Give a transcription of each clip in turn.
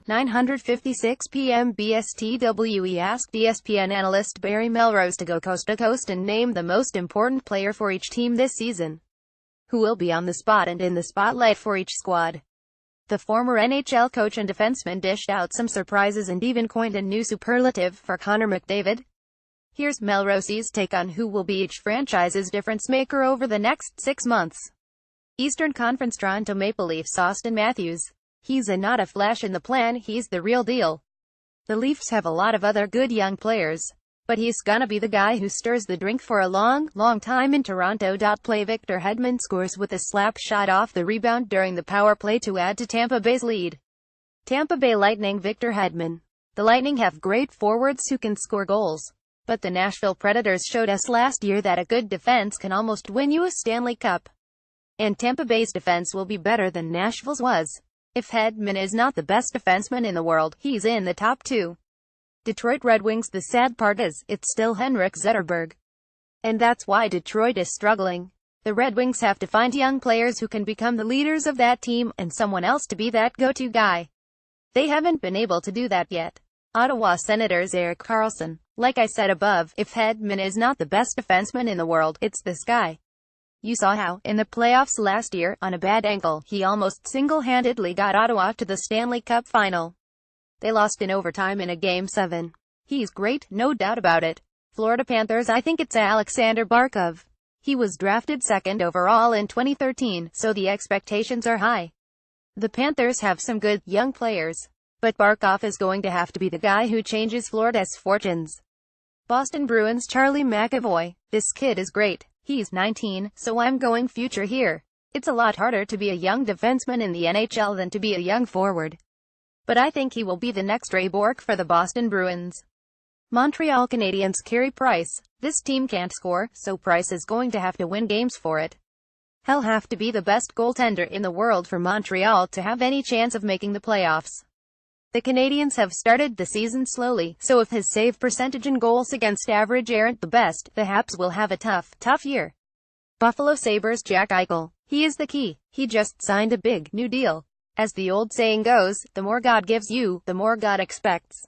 956 PM BSTWe asked ESPN analyst Barry Melrose to go coast to coast and name the most important player for each team this season, who will be on the spot and in the spotlight for each squad. The former NHL coach and defenseman dished out some surprises and even coined a new superlative for Connor McDavid. Here's Melrose's take on who will be each franchise's difference maker over the next 6 months. Eastern Conference Toronto Maple Leafs Austin Matthews. He's not a flash in the pan, he's the real deal. The Leafs have a lot of other good young players, but he's gonna be the guy who stirs the drink for a long time in Toronto. Play Victor Hedman scores with a slap shot off the rebound during the power play to add to Tampa Bay's lead. Tampa Bay Lightning Victor Hedman. The Lightning have great forwards who can score goals, but the Nashville Predators showed us last year that a good defense can almost win you a Stanley Cup. And Tampa Bay's defense will be better than Nashville's was. If Hedman is not the best defenseman in the world, he's in the top 2. Detroit Red Wings. The sad part is, it's still Henrik Zetterberg. And that's why Detroit is struggling. The Red Wings have to find young players who can become the leaders of that team, and someone else to be that go-to guy. They haven't been able to do that yet. Ottawa Senators Erik Karlsson. Like I said above, if Hedman is not the best defenseman in the world, it's this guy. You saw how, in the playoffs last year, on a bad ankle, he almost single-handedly got Ottawa to the Stanley Cup final. They lost in overtime in a Game 7. He's great, no doubt about it. Florida Panthers. I think it's Alexander Barkov. He was drafted 2nd overall in 2013, so the expectations are high. The Panthers have some good, young players, but Barkov is going to have to be the guy who changes Florida's fortunes. Boston Bruins Charlie McAvoy. This kid is great. He's 19, so I'm going future here. It's a lot harder to be a young defenseman in the NHL than to be a young forward. But I think he will be the next Ray Bourque for the Boston Bruins. Montreal Canadiens Carey Price. This team can't score, so Price is going to have to win games for it. He'll have to be the best goaltender in the world for Montreal to have any chance of making the playoffs. The Canadiens have started the season slowly, so if his save percentage and goals against average aren't the best, the Habs will have a tough year. Buffalo Sabres Jack Eichel. He is the key. He just signed a big, new deal. As the old saying goes, the more God gives you, the more God expects.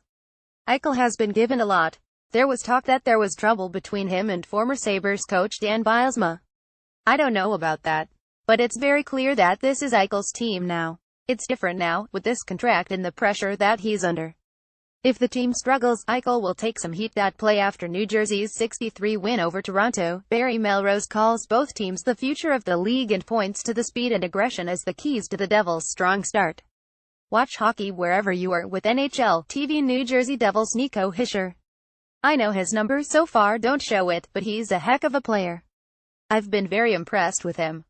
Eichel has been given a lot. There was talk that there was trouble between him and former Sabres coach Dan Bylsma. I don't know about that, but it's very clear that this is Eichel's team now. It's different now, with this contract and the pressure that he's under. If the team struggles, Eichel will take some heat. Play after New Jersey's 6-3 win over Toronto, Barry Melrose calls both teams the future of the league and points to the speed and aggression as the keys to the Devils' strong start. Watch hockey wherever you are with NHL TV. New Jersey Devils Nico Hischier. I know his numbers so far don't show it, but he's a heck of a player. I've been very impressed with him.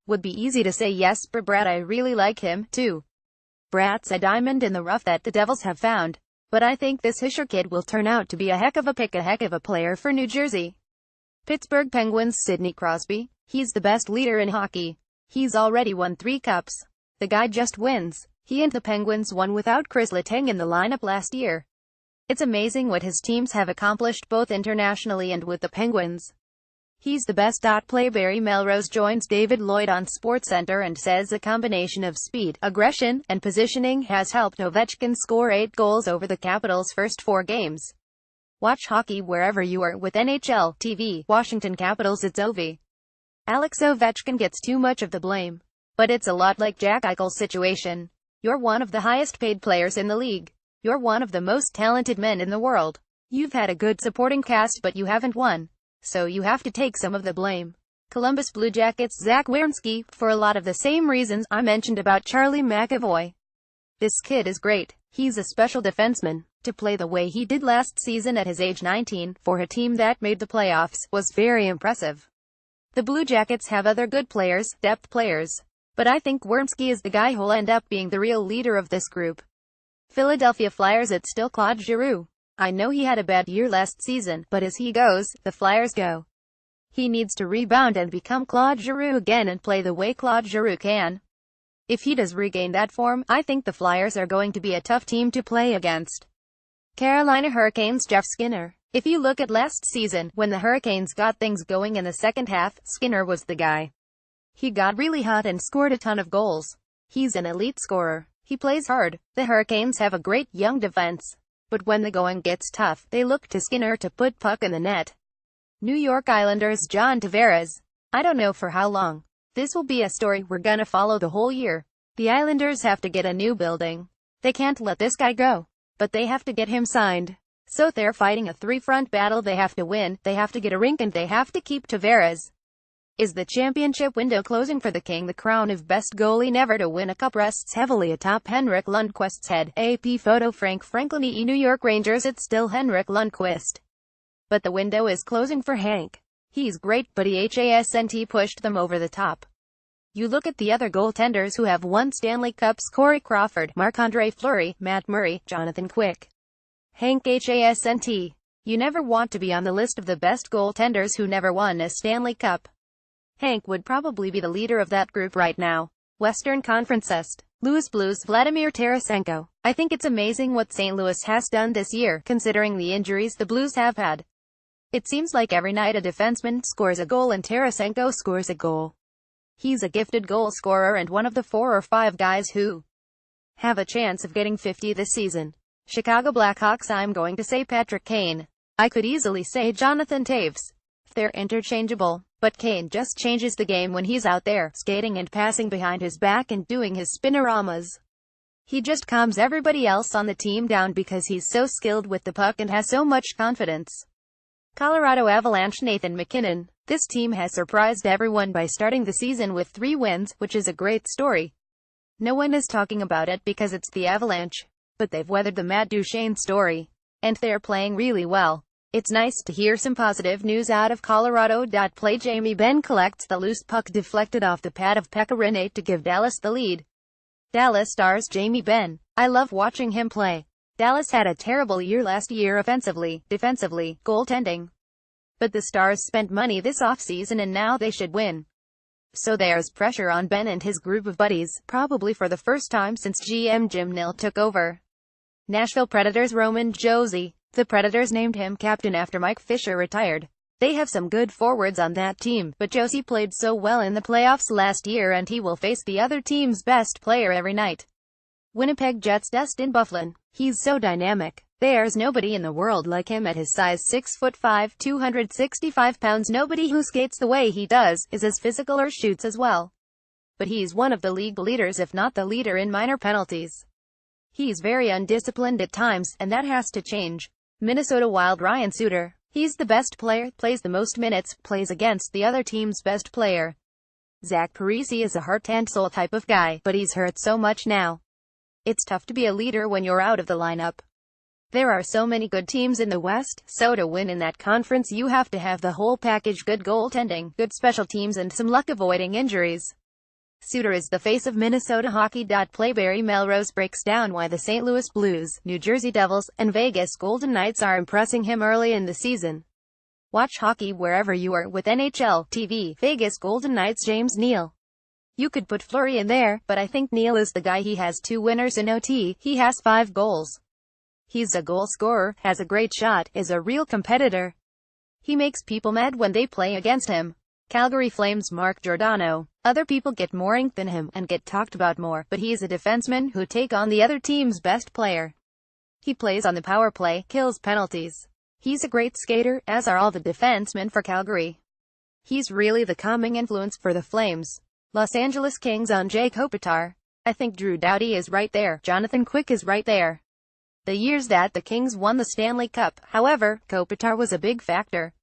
Would be easy to say yes, but Brad, I really like him, too. Brad's a diamond in the rough that the Devils have found, but I think this Hischier kid will turn out to be a heck of a player for New Jersey. Pittsburgh Penguins Sidney Crosby. He's the best leader in hockey. He's already won 3 cups. The guy just wins. He and the Penguins won without Chris Letang in the lineup last year. It's amazing what his teams have accomplished both internationally and with the Penguins. He's the best. Play Barry Melrose joins David Lloyd on SportsCenter and says a combination of speed, aggression, and positioning has helped Ovechkin score 8 goals over the Capitals' first 4 games. Watch hockey wherever you are with NHL TV. Washington Capitals. It's Ovi. Alex Ovechkin gets too much of the blame. But it's a lot like Jack Eichel's situation. You're one of the highest paid players in the league. You're one of the most talented men in the world. You've had a good supporting cast but you haven't won. So you have to take some of the blame. Columbus Blue Jackets Zach Werenski. For a lot of the same reasons I mentioned about Charlie McAvoy. This kid is great. He's a special defenseman. To play the way he did last season at his age 19, for a team that made the playoffs, was very impressive. The Blue Jackets have other good players, depth players. But I think Werenski is the guy who'll end up being the real leader of this group. Philadelphia Flyers. It's still Claude Giroux. I know he had a bad year last season, but as he goes, the Flyers go. He needs to rebound and become Claude Giroux again and play the way Claude Giroux can. If he does regain that form, I think the Flyers are going to be a tough team to play against. Carolina Hurricanes Jeff Skinner. If you look at last season, when the Hurricanes got things going in the second half, Skinner was the guy. He got really hot and scored a ton of goals. He's an elite scorer. He plays hard. The Hurricanes have a great young defense. But when the going gets tough, they look to Skinner to put puck in the net. New York Islanders John Tavares. I don't know for how long. This will be a story we're gonna follow the whole year. The Islanders have to get a new building. They can't let this guy go. But they have to get him signed. So they're fighting a three-front battle. They have to win, they have to get a rink, and they have to keep Tavares. Is the championship window closing for the King? The crown of best goalie never to win a cup rests heavily atop Henrik Lundqvist's head. AP photo Frank Franklin New York Rangers. It's still Henrik Lundqvist. But the window is closing for Hank. He's great, but he hasn't pushed them over the top. You look at the other goaltenders who have won Stanley Cups: Corey Crawford, Marc-Andre Fleury, Matt Murray, Jonathan Quick. Hank hasn't. You never want to be on the list of the best goaltenders who never won a Stanley Cup. Hank would probably be the leader of that group right now. Western Conference St. Louis Blues Vladimir Tarasenko. I think it's amazing what St. Louis has done this year, considering the injuries the Blues have had. It seems like every night a defenseman scores a goal and Tarasenko scores a goal. He's a gifted goal scorer and one of the 4 or 5 guys who have a chance of getting 50 this season. Chicago Blackhawks. I'm going to say Patrick Kane. I could easily say Jonathan Toews. They're interchangeable, but Kane just changes the game when he's out there, skating and passing behind his back and doing his spinoramas. He just calms everybody else on the team down because he's so skilled with the puck and has so much confidence. Colorado Avalanche. Nathan MacKinnon. This team has surprised everyone by starting the season with 3 wins, which is a great story. No one is talking about it because it's the Avalanche. But they've weathered the Matt Duchene story. And they're playing really well. It's nice to hear some positive news out of Colorado. Play Jamie Benn collects the loose puck deflected off the pad of Pekka Rinne to give Dallas the lead. Dallas stars Jamie Benn. I love watching him play. Dallas had a terrible year last year offensively, defensively, goaltending. But the Stars spent money this offseason and now they should win. So there's pressure on Ben and his group of buddies, probably for the first time since GM Jim Nill took over. Nashville Predators. Roman Josi. The Predators named him captain after Mike Fisher retired. They have some good forwards on that team, but Josi played so well in the playoffs last year and he will face the other team's best player every night. Winnipeg Jets. Dustin Byfuglien. He's so dynamic. There's nobody in the world like him at his size, 6'5", 265 pounds. Nobody who skates the way he does, is as physical or shoots as well. But he's one of the league leaders, if not the leader, in minor penalties. He's very undisciplined at times, and that has to change. Minnesota Wild. Ryan Suter. He's the best player, plays the most minutes, plays against the other team's best player. Zach Parise is a heart and soul type of guy, but he's hurt so much now. It's tough to be a leader when you're out of the lineup. There are so many good teams in the West, so to win in that conference you have to have the whole package: good goaltending, good special teams, and some luck avoiding injuries. Suter is the face of Minnesota hockey. Play Barry Melrose breaks down why the St. Louis Blues, New Jersey Devils, and Vegas Golden Knights are impressing him early in the season. Watch hockey wherever you are with NHL TV. Vegas Golden Knights. James Neal. You could put Fleury in there, but I think Neal is the guy. He has 2 winners in OT, he has 5 goals. He's a goal scorer, has a great shot, is a real competitor. He makes people mad when they play against him. Calgary Flames. Mark Giordano. Other people get more ink than him, and get talked about more, but he's a defenseman who take on the other team's best player. He plays on the power play, kills penalties. He's a great skater, as are all the defensemen for Calgary. He's really the calming influence for the Flames. Los Angeles Kings. Jay Kopitar. I think Drew Doughty is right there, Jonathan Quick is right there. The years that the Kings won the Stanley Cup, however, Kopitar was a big factor.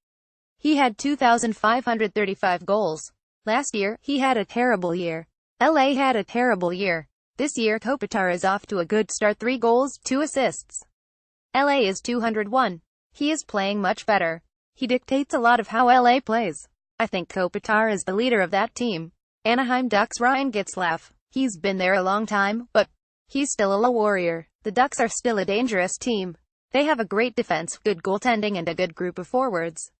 He had 2,535 goals. Last year, he had a terrible year. LA had a terrible year. This year Kopitar is off to a good start: 3 goals, 2 assists. LA is 201. He is playing much better. He dictates a lot of how LA plays. I think Kopitar is the leader of that team. Anaheim Ducks. Ryan Getzlaf. He's been there a long time, but he's still a warrior. The Ducks are still a dangerous team. They have a great defense, good goaltending, and a good group of forwards.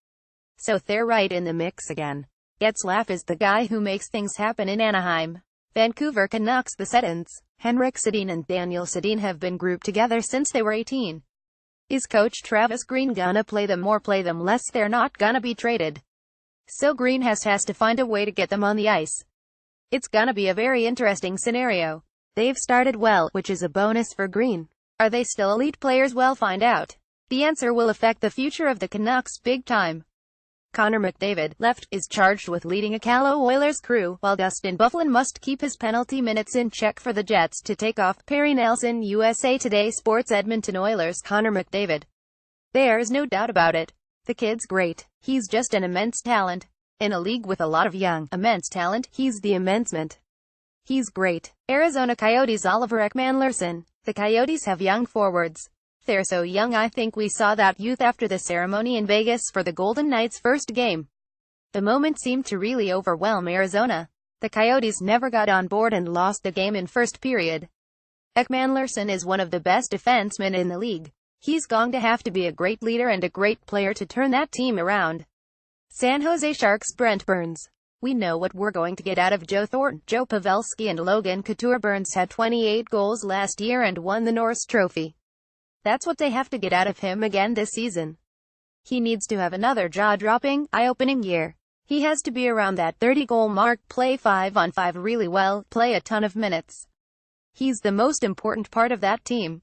So they're right in the mix again. Getzlaf is the guy who makes things happen in Anaheim. Vancouver Canucks. The Sedins. Henrik Sedin and Daniel Sedin have been grouped together since they were 18. Is coach Travis Green gonna play them or play them less? They're not gonna be traded. So Green has to find a way to get them on the ice. It's gonna be a very interesting scenario. They've started well, which is a bonus for Green. Are they still elite players? Well, find out. The answer will affect the future of the Canucks big time. Connor McDavid, left, is charged with leading a Callow Oilers crew, while Dustin Byfuglien must keep his penalty minutes in check for the Jets to take off. Perry Nelson, USA Today Sports. Edmonton Oilers. Connor McDavid. There's no doubt about it. The kid's great. He's just an immense talent. In a league with a lot of young, immense talent, he's the immensement. He's great. Arizona Coyotes. Oliver Ekman-Larsson. The Coyotes have young forwards. They're so young. I think we saw that youth after the ceremony in Vegas for the Golden Knights' first game. The moment seemed to really overwhelm Arizona. The Coyotes never got on board and lost the game in first period. Ekman-Larsson is one of the best defensemen in the league. He's going to have to be a great leader and a great player to turn that team around. San Jose Sharks. Brent Burns. We know what we're going to get out of Joe Thornton, Joe Pavelski and Logan Couture. Burns had 28 goals last year and won the Norris Trophy. That's what they have to get out of him again this season. He needs to have another jaw-dropping, eye-opening year. He has to be around that 30-goal mark, play 5-on-5 really well, play a ton of minutes. He's the most important part of that team.